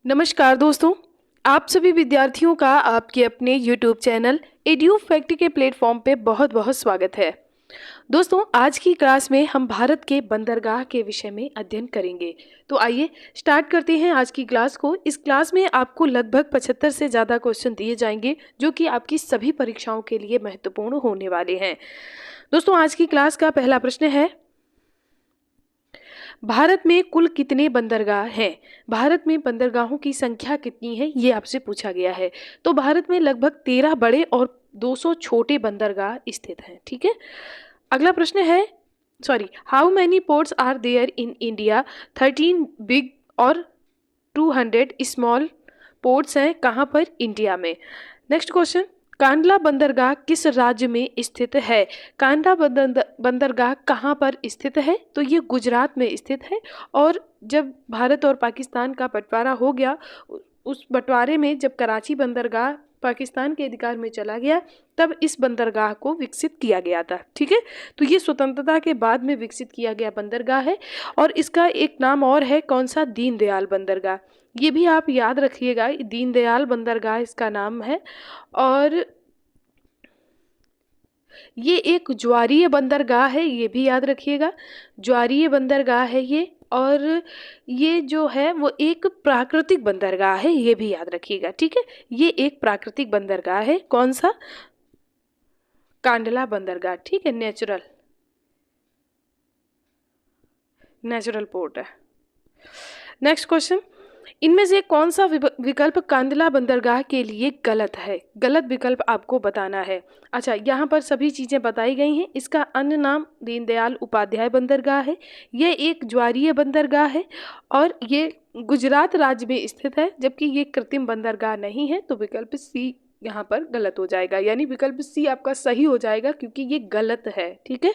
नमस्कार दोस्तों। आप सभी विद्यार्थियों का आपके अपने YouTube चैनल एड्यू फैक्ट के प्लेटफॉर्म पे बहुत बहुत स्वागत है। दोस्तों, आज की क्लास में हम भारत के बंदरगाह के विषय में अध्ययन करेंगे। तो आइए स्टार्ट करते हैं आज की क्लास को। इस क्लास में आपको लगभग 75 से ज़्यादा क्वेश्चन दिए जाएंगे जो कि आपकी सभी परीक्षाओं के लिए महत्वपूर्ण होने वाले हैं। दोस्तों, आज की क्लास का पहला प्रश्न है, भारत में कुल कितने बंदरगाह हैं? भारत में बंदरगाहों की संख्या कितनी है, ये आपसे पूछा गया है। तो भारत में लगभग 13 बड़े और 200 छोटे बंदरगाह स्थित हैं। ठीक है। अगला प्रश्न है, how many ports are there in India? 13 big और 200 स्मॉल पोर्ट्स हैं कहाँ पर? इंडिया में। नेक्स्ट क्वेश्चन, कांडला बंदरगाह किस राज्य में स्थित है? कांडला बंदरगाह कहाँ पर स्थित है? तो ये गुजरात में स्थित है। और जब भारत और पाकिस्तान का बंटवारा हो गया, उस बंटवारे में जब कराची बंदरगाह पाकिस्तान के अधिकार में चला गया, तब इस बंदरगाह को विकसित किया गया था। ठीक है। तो ये स्वतंत्रता के बाद में विकसित किया गया बंदरगाह है। और इसका एक नाम और है, कौन सा? दीनदयाल बंदरगाह। ये भी आप याद रखिएगा, दीनदयाल बंदरगाह इसका नाम है। और ये एक ज्वारीय बंदरगाह है, ये भी याद रखिएगा, ज्वारीय बंदरगाह है ये। और ये जो है वो एक प्राकृतिक बंदरगाह है, ये भी याद रखिएगा। ठीक है। ये एक प्राकृतिक बंदरगाह है। कौन सा? कांडला बंदरगाह। ठीक है। नेचुरल पोर्ट है। नेक्स्ट क्वेश्चन, इनमें से कौन सा विकल्प कांडला बंदरगाह के लिए गलत है? गलत विकल्प आपको बताना है। अच्छा, यहाँ पर सभी चीज़ें बताई गई हैं। इसका अन्य नाम दीनदयाल उपाध्याय बंदरगाह है। ये एक ज्वारीय बंदरगाह है और ये गुजरात राज्य में स्थित है, जबकि ये कृत्रिम बंदरगाह नहीं है। तो विकल्प सी यहाँ पर गलत हो जाएगा, यानी विकल्प सी आपका सही हो जाएगा क्योंकि ये गलत है। ठीक है।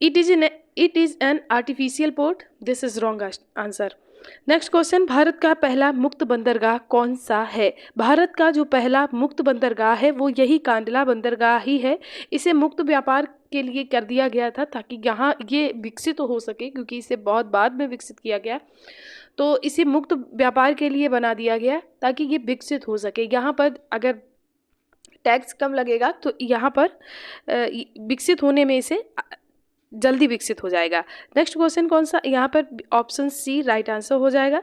It is an artificial port. This is wrong answer. Next question, Bharat का पहला मुक्त बंदरगाह कौन सा है? भारत का जो पहला मुक्त बंदरगाह है वो यही कांडला बंदरगाह ही है। इसे मुक्त व्यापार के लिए कर दिया गया था ताकि यहाँ ये विकसित हो सके, क्योंकि इसे बहुत बाद में विकसित किया गया। तो इसे मुक्त व्यापार के लिए बना दिया गया ताकि ये विकसित हो सके। यहाँ पर अगर टैक्स कम लगेगा तो यहाँ पर विकसित होने में इसे जल्दी विकसित हो जाएगा। नेक्स्ट क्वेश्चन कौन सा? यहाँ पर ऑप्शन सी राइट आंसर हो जाएगा।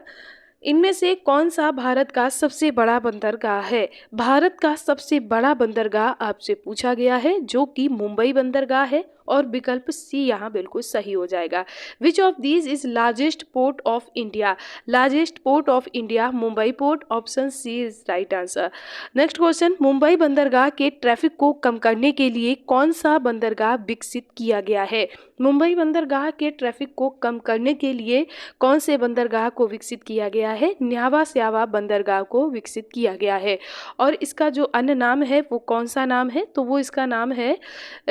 इनमें से कौन सा भारत का सबसे बड़ा बंदरगाह है? भारत का सबसे बड़ा बंदरगाह आपसे पूछा गया है, जो कि मुंबई बंदरगाह है। और विकल्प सी यहाँ बिल्कुल सही हो जाएगा। Which of these is largest port of India? Largest port of India Mumbai port. Option C is right answer. Next question, Mumbai बंदरगाह के ट्रैफिक को कम करने के लिए कौन सा बंदरगाह विकसित किया गया है? मुंबई बंदरगाह के ट्रैफिक को कम करने के लिए कौन से बंदरगाह को विकसित किया गया है? न्यावा स्यावा बंदरगाह को विकसित किया गया है। और इसका जो अन्य नाम है वो कौन सा नाम है? तो वो इसका नाम है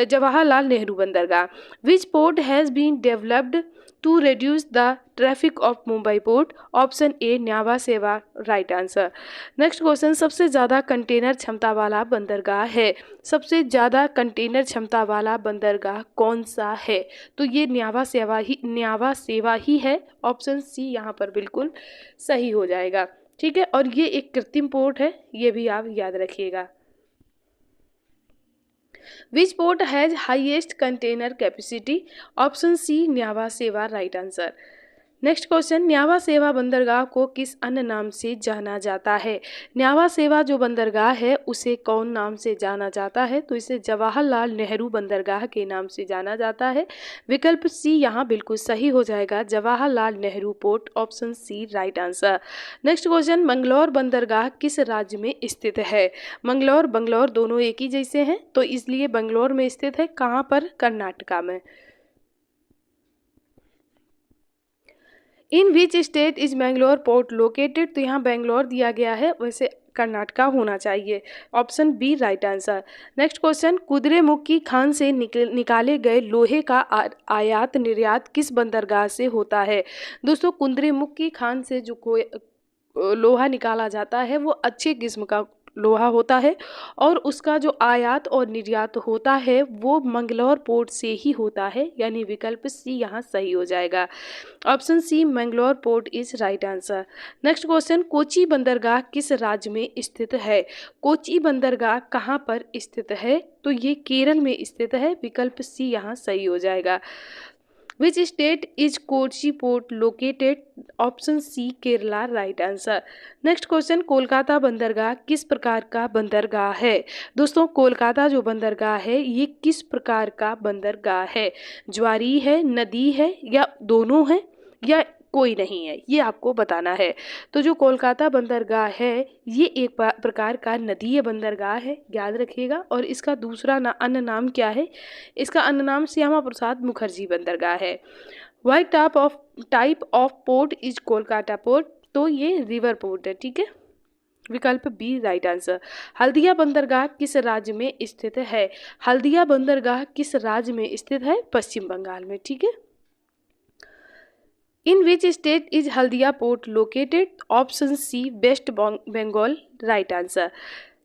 जवाहरलाल नेहरू बंदरगाह। विच port has been developed to reduce the traffic of Mumbai port? Option A न्यावा सेवा राइट आंसर। नेक्स्ट क्वेश्चन, सबसे ज़्यादा कंटेनर क्षमता वाला बंदरगाह है? सबसे ज़्यादा कंटेनर क्षमता वाला बंदरगाह कौन सा है? तो ये न्यावा सेवा ही है। ऑप्शन सी यहाँ पर बिल्कुल सही हो जाएगा। ठीक है। और ये एक कृत्रिम पोर्ट है, ये भी आप याद रखिएगा। Which port has highest container capacity? Option C न्यावा सेवा राइट आंसर। नेक्स्ट क्वेश्चन, न्यावा सेवा बंदरगाह को किस अन्य नाम से जाना जाता है? न्यावा सेवा जो बंदरगाह है उसे कौन नाम से जाना जाता है? तो इसे जवाहरलाल नेहरू बंदरगाह के नाम से जाना जाता है। विकल्प सी यहाँ बिल्कुल सही हो जाएगा, Jawaharlal Nehru port. Option C right answer. Next question, Mangalore बंदरगाह किस राज्य में स्थित है? मंगलौर बंगलौर दोनों एक ही जैसे हैं, तो इसलिए बंगलौर में स्थित है। कहाँ पर? कर्नाटका में। इन विच state is Mangalore port located? तो यहाँ बेंगलोर दिया गया है, वैसे कर्नाटका होना चाहिए। Option B right answer. Next question, कुद्रेमुखी Khan से निकाले गए लोहे का आयात निर्यात किस बंदरगाह से होता है? दोस्तों, कुद्रेमुखी खान से जो लोहा निकाला जाता है वो अच्छे किस्म का लोहा होता है और उसका जो आयात और निर्यात होता है वो मंगलौर पोर्ट से ही होता है, यानी विकल्प सी यहाँ सही हो जाएगा। Option C Mangalore port is right answer. Next question, Kochi बंदरगाह किस राज्य में स्थित है? कोची बंदरगाह कहाँ पर स्थित है? तो ये केरल में स्थित है, विकल्प सी यहाँ सही हो जाएगा। Which state is Kochi port located? Option C Kerala right answer. Next question, Kolkata बंदरगाह किस प्रकार का बंदरगाह है? दोस्तों कोलकाता जो बंदरगाह है ये किस प्रकार का बंदरगाह है? ज्वारी है, नदी है, या दोनों है, या कोई नहीं है, ये आपको बताना है। तो जो कोलकाता बंदरगाह है ये एक प्रकार का नदीय बंदरगाह है, याद रखिएगा। और इसका दूसरा अन्य नाम क्या है? इसका अन्य नाम श्यामा प्रसाद मुखर्जी बंदरगाह है। White type of port is Kolkata port? तो ये रिवर पोर्ट है, ठीक है, विकल्प बी राइट आंसर। हल्दिया बंदरगाह किस राज्य में स्थित है? हल्दिया बंदरगाह किस राज्य में स्थित है? पश्चिम बंगाल में, ठीक है। इन विच state is Haldia port located? Option C waste Bengal right answer.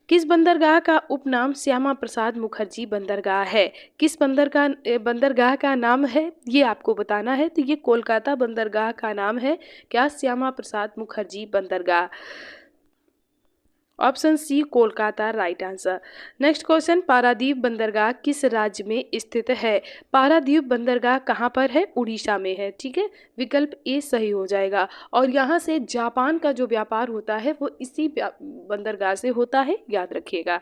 किस बंदरगाह का उपनाम श्यामा प्रसाद मुखर्जी बंदरगाह है? किस बंदरगाह का नाम है ये आपको बताना है। तो ये कोलकाता बंदरगाह का नाम है क्या? श्यामा प्रसाद मुखर्जी बंदरगाह। Option C Kolkata right answer. Next question, Paradip बंदरगाह किस राज्य में स्थित है? पारादीप बंदरगाह कहाँ पर है? उड़ीसा में है, ठीक है, विकल्प ए सही हो जाएगा। और यहाँ से जापान का जो व्यापार होता है वो इसी बंदरगाह से होता है, याद रखिएगा।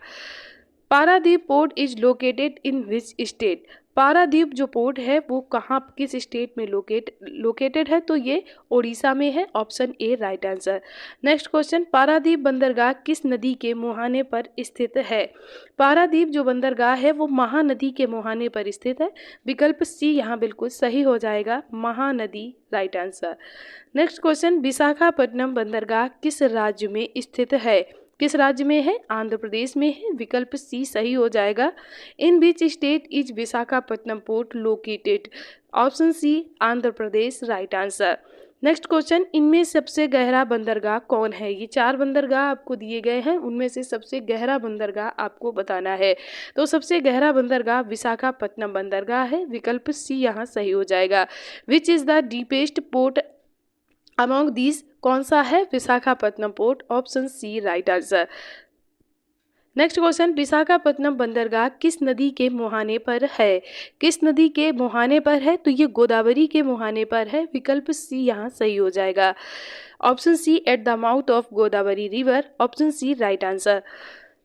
Paradip port is located in which state? Paradip जो पोर्ट है वो कहाँ किस स्टेट में लोकेटेड है? तो ये ओडिशा में है, ऑप्शन ए right answer. Next question, Paradip बंदरगाह किस नदी के मुहाने पर स्थित है? पारादीप जो बंदरगाह है वो महानदी के मुहाने पर स्थित है, विकल्प सी यहाँ बिल्कुल सही हो जाएगा, Mahanadi right answer. Next question, Visakhapatnam बंदरगाह किस राज्य में स्थित है? किस राज्य में है? आंध्र प्रदेश में है, विकल्प सी सही हो जाएगा। इन बीच state is Visakhapatnam port located? Option C Andhra Pradesh right answer. Next question, इनमें सबसे गहरा बंदरगाह कौन है? ये 4 बंदरगाह आपको दिए गए हैं, उनमें से सबसे गहरा बंदरगाह आपको बताना है। तो सबसे गहरा बंदरगाह विशाखापट्टनम बंदरगाह है, विकल्प सी यहाँ सही हो जाएगा। Which is the deepest port among these? कौन सा है? Visakhapatnam port, option C right answer. Next question, Visakhapatnam बंदरगाह किस नदी के मुहाने पर है? किस नदी के मुहाने पर है? तो ये गोदावरी के मुहाने पर है, विकल्प सी यहाँ सही हो जाएगा। Option C at the mouth of Godavari river, option C right answer.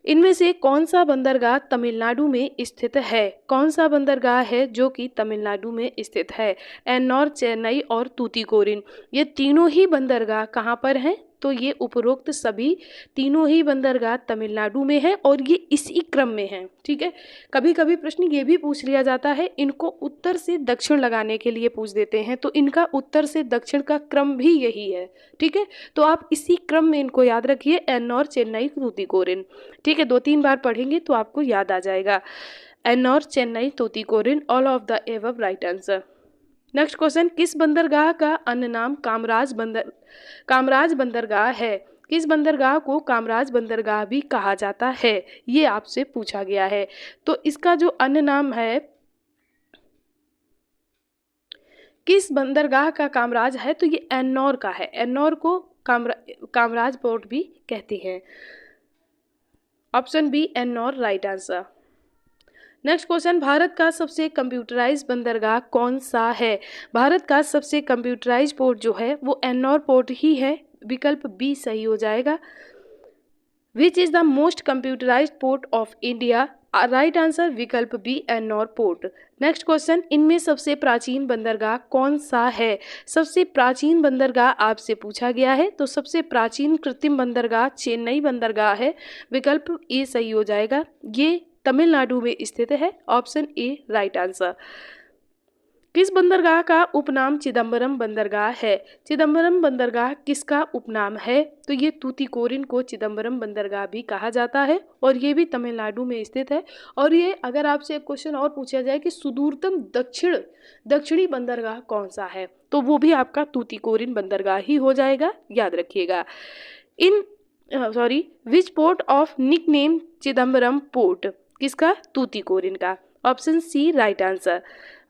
इनमें से कौन सा बंदरगाह तमिलनाडु में स्थित है? कौन सा बंदरगाह है जो कि तमिलनाडु में स्थित है? एन्नौर, चेन्नई और तूतीकोरिन, ये तीनों ही बंदरगाह कहाँ पर हैं? तो ये उपरोक्त सभी तीनों ही बंदरगाह तमिलनाडु में है और ये इसी क्रम में है, ठीक है। कभी कभी प्रश्न ये भी पूछ लिया जाता है, इनको उत्तर से दक्षिण लगाने के लिए पूछ देते हैं, तो इनका उत्तर से दक्षिण का क्रम भी यही है, ठीक है। तो आप इसी क्रम में इनको याद रखिए, एन्नौर, चेन्नई, तूतीकोरिन, ठीक है। 2-3 बार पढ़ेंगे तो आपको याद आ जाएगा। Ennore, Chennai, Tuticorin, all of the above right answer. Next question, किस बंदरगाह का अन्य नाम कामराज बंदरगाह है? किस बंदरगाह को कामराज बंदरगाह भी कहा जाता है? ये आपसे पूछा गया है। तो इसका जो अन्य नाम है, किस बंदरगाह का कामराज है? तो ये एन्नौर का है, एन्नौर को कामराज पोर्ट भी कहते हैं, option B Ennore right answer. Next question, Bharat का सबसे कंप्यूटराइज बंदरगाह कौन सा है? भारत का सबसे कंप्यूटराइज पोर्ट जो है वो एन्नौर पोर्ट ही है, विकल्प बी सही हो जाएगा। Which is the most computerise port of India? Right answer, विकल्प B Ennore port. Next question, इनमें सबसे प्राचीन बंदरगाह कौन सा है? सबसे प्राचीन बंदरगाह आपसे पूछा गया है, तो सबसे प्राचीन कृत्रिम बंदरगाह चेन्नई बंदरगाह है, विकल्प ए सही हो जाएगा। ये तमिलनाडु में स्थित है, ऑप्शन ए राइट आंसर। किस बंदरगाह का उपनाम चिदम्बरम बंदरगाह है? चिदम्बरम बंदरगाह किसका उपनाम है? तो ये तूतीकोरिन को चिदम्बरम बंदरगाह भी कहा जाता है और ये भी तमिलनाडु में स्थित है। और ये अगर आपसे एक क्वेश्चन और पूछा जाए कि सुदूरतम दक्षिणी बंदरगाह कौन सा है, तो वो भी आपका तूतीकोरिन बंदरगाह ही हो जाएगा, याद रखिएगा। Sorry, which port of nickname Chidambaram port, किसका? तूतीकोरिन का। Option C right answer.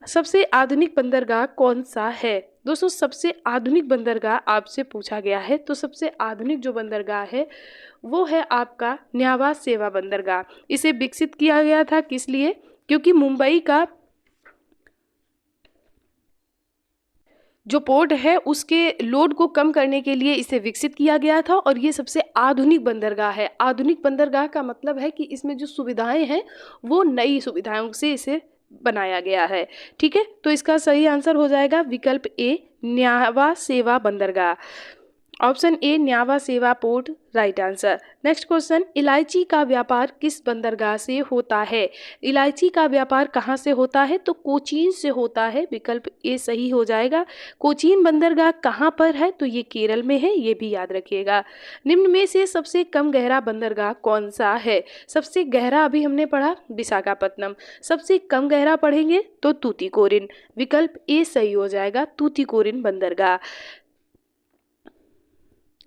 सबसे आधुनिक बंदरगाह कौन सा है? दोस्तों सबसे आधुनिक बंदरगाह आपसे पूछा गया है, तो सबसे आधुनिक जो बंदरगाह है वो है आपका न्यावा सेवा बंदरगाह। इसे विकसित किया गया था किस लिए? क्योंकि मुंबई का जो पोर्ट है उसके लोड को कम करने के लिए इसे विकसित किया गया था, और ये सबसे आधुनिक बंदरगाह है। आधुनिक बंदरगाह का मतलब है कि इसमें जो सुविधाएं हैं वो नई सुविधाओं से इसे बनाया गया है। ठीक है, तो इसका सही आंसर हो जाएगा विकल्प ए, न्यावा सेवा बंदरगाह। ऑप्शन ए न्यावा सेवा port right answer. Next question, इलायची का व्यापार किस बंदरगाह से होता है? इलायची का व्यापार कहाँ से होता है? तो कोचीन से होता है। विकल्प ए सही हो जाएगा। कोचीन बंदरगाह कहाँ पर है? तो ये केरल में है, ये भी याद रखिएगा। निम्न में से सबसे कम गहरा बंदरगाह कौन सा है? सबसे गहरा अभी हमने पढ़ा विशाखापत्तनम, सबसे कम गहरा पढ़ेंगे तो तूतीकोरिन। विकल्प ए सही हो जाएगा, तूतीकोरिन बंदरगाह।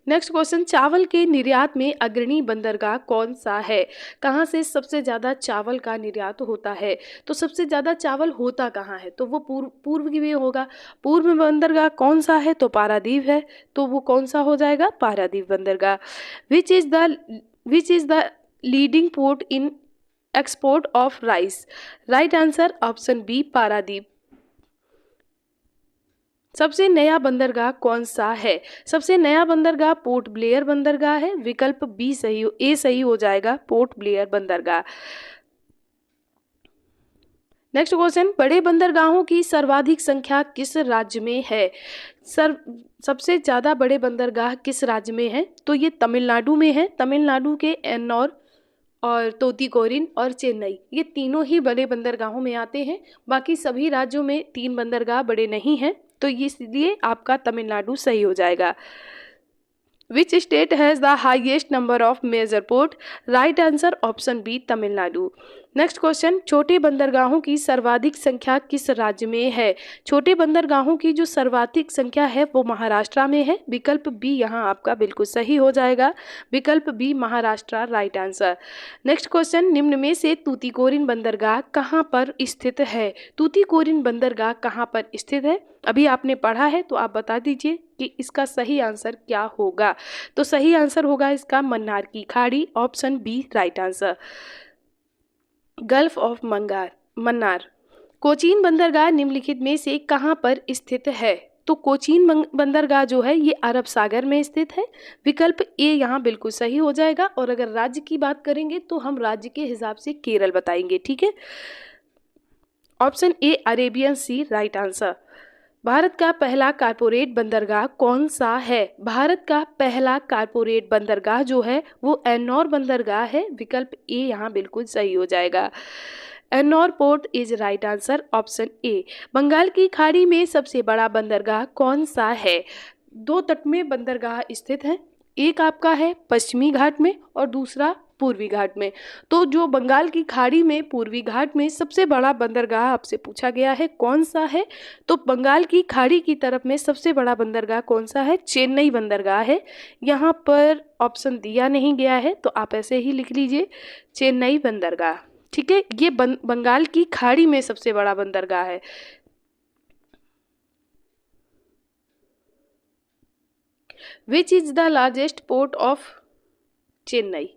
नेक्स्ट क्वेश्चन, चावल के निर्यात में अग्रणी बंदरगाह कौन सा है? कहाँ से सबसे ज़्यादा चावल का निर्यात होता है? तो सबसे ज़्यादा चावल होता कहाँ है? तो वो पूर्व में होगा। पूर्व में बंदरगाह कौन सा है? तो पारादीप है। तो वो कौन सा हो जाएगा? पारादीप बंदरगाह। Which is the leading port in export of rice? Right answer option B Paradip. सबसे नया बंदरगाह कौन सा है? सबसे नया बंदरगाह पोर्ट ब्लेयर बंदरगाह है। विकल्प बी ए सही हो जाएगा, पोर्ट ब्लेयर बंदरगाह। नेक्स्ट क्वेश्चन, बड़े बंदरगाहों की सर्वाधिक संख्या किस राज्य में है? सबसे ज़्यादा बड़े बंदरगाह किस राज्य में है? तो ये तमिलनाडु में है। तमिलनाडु के एन्नौर और तूतीकोरिन और चेन्नई, ये तीनों ही बड़े बंदरगाहों में आते हैं। बाकी सभी राज्यों में 3 बंदरगाह बड़े नहीं हैं, तो इसलिए आपका तमिलनाडु सही हो जाएगा। Which state has the highest number of major port? Right answer option B Tamil Nadu. Next question, छोटे बंदरगाहों की सर्वाधिक संख्या किस राज्य में है? छोटे बंदरगाहों की जो सर्वाधिक संख्या है वो महाराष्ट्र में है। विकल्प बी यहाँ आपका बिल्कुल सही हो जाएगा। विकल्प B Maharashtra right answer. Next question, निम्न में से तूतीकोरिन बंदरगाह कहाँ पर स्थित है? तूतीकोरिन बंदरगाह कहाँ पर स्थित है? अभी आपने पढ़ा है तो आप बता दीजिए कि इसका सही आंसर क्या होगा। तो सही आंसर होगा इसका मन्नार की खाड़ी। Option B right answer. Gulf of Mannar. Cochin बंदरगाह निम्नलिखित में से कहाँ पर स्थित है? तो कोचीन बंदरगाह जो है ये अरब सागर में स्थित है। विकल्प ए यहाँ बिल्कुल सही हो जाएगा। और अगर राज्य की बात करेंगे तो हम राज्य के हिसाब से केरल बताएंगे। ठीक है, option A Arabian sea right answer. Bharat का पहला कारपोरेट बंदरगाह कौन सा है? भारत का पहला कारपोरेट बंदरगाह जो है वो एन्नौर बंदरगाह है। विकल्प ए यहाँ बिल्कुल सही हो जाएगा। Ennore port is right answer. Option A. Bengal की खाड़ी में सबसे बड़ा बंदरगाह कौन सा है? 2 तट में बंदरगाह स्थित हैं। एक आपका है पश्चिमी घाट में और दूसरा पूर्वी घाट में। तो जो बंगाल की खाड़ी में पूर्वी घाट में सबसे बड़ा बंदरगाह आपसे पूछा गया है कौन सा है? तो बंगाल की खाड़ी की तरफ में सबसे बड़ा बंदरगाह कौन सा है? चेन्नई बंदरगाह है। यहाँ पर ऑप्शन दिया नहीं गया है तो आप ऐसे ही लिख लीजिए चेन्नई बंदरगाह। ठीक है, ये बंगाल की खाड़ी में सबसे बड़ा बंदरगाह है। विच is the largest port of Chennai?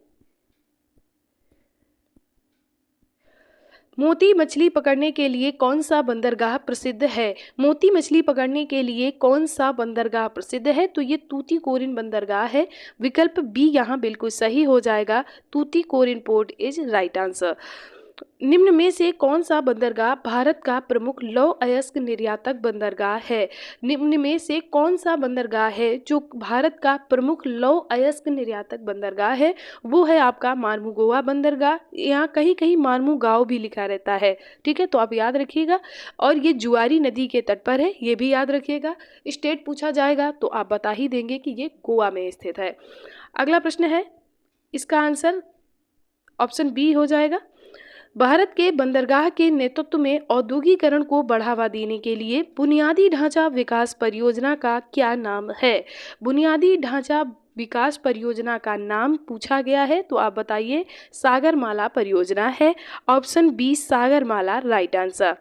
मोती मछली पकड़ने के लिए कौन सा बंदरगाह प्रसिद्ध है? मोती मछली पकड़ने के लिए कौन सा बंदरगाह प्रसिद्ध है? तो ये तूतीकोरिन बंदरगाह है। विकल्प बी यहाँ बिल्कुल सही हो जाएगा। Tuticorin port is right answer. निम्न में से कौन सा बंदरगाह भारत का प्रमुख लौह अयस्क निर्यातक बंदरगाह है? निम्न में से कौन सा बंदरगाह है जो भारत का प्रमुख लौह अयस्क निर्यातक बंदरगाह है? वो है आपका मार्मुगोवा बंदरगाह। यहाँ कहीं कहीं मार्मू गांव भी लिखा रहता है। ठीक है, तो आप याद रखिएगा। और ये जुआरी नदी के तट पर है, ये भी याद रखिएगा। स्टेट पूछा जाएगा तो आप बता ही देंगे कि ये गोवा में स्थित है। अगला प्रश्न है, इसका आंसर ऑप्शन बी हो जाएगा। भारत के बंदरगाह के नेतृत्व में औद्योगिकरण को बढ़ावा देने के लिए बुनियादी ढांचा विकास परियोजना का क्या नाम है? बुनियादी ढांचा विकास परियोजना का नाम पूछा गया है, तो आप बताइए। सागरमाला परियोजना है। Option B Sagarmala right answer.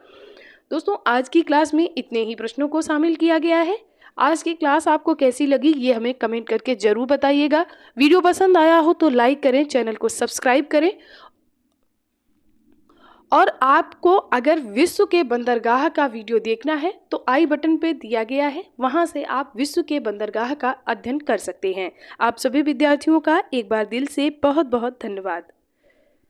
दोस्तों, आज की क्लास में इतने ही प्रश्नों को शामिल किया गया है। आज की क्लास आपको कैसी लगी ये हमें कमेंट करके जरूर बताइएगा। वीडियो पसंद आया हो तो लाइक करें, चैनल को सब्सक्राइब करें। और आपको अगर विश्व के बंदरगाह का वीडियो देखना है तो आई बटन पे दिया गया है, वहां से आप विश्व के बंदरगाह का अध्ययन कर सकते हैं। आप सभी विद्यार्थियों का एक बार दिल से बहुत बहुत धन्यवाद।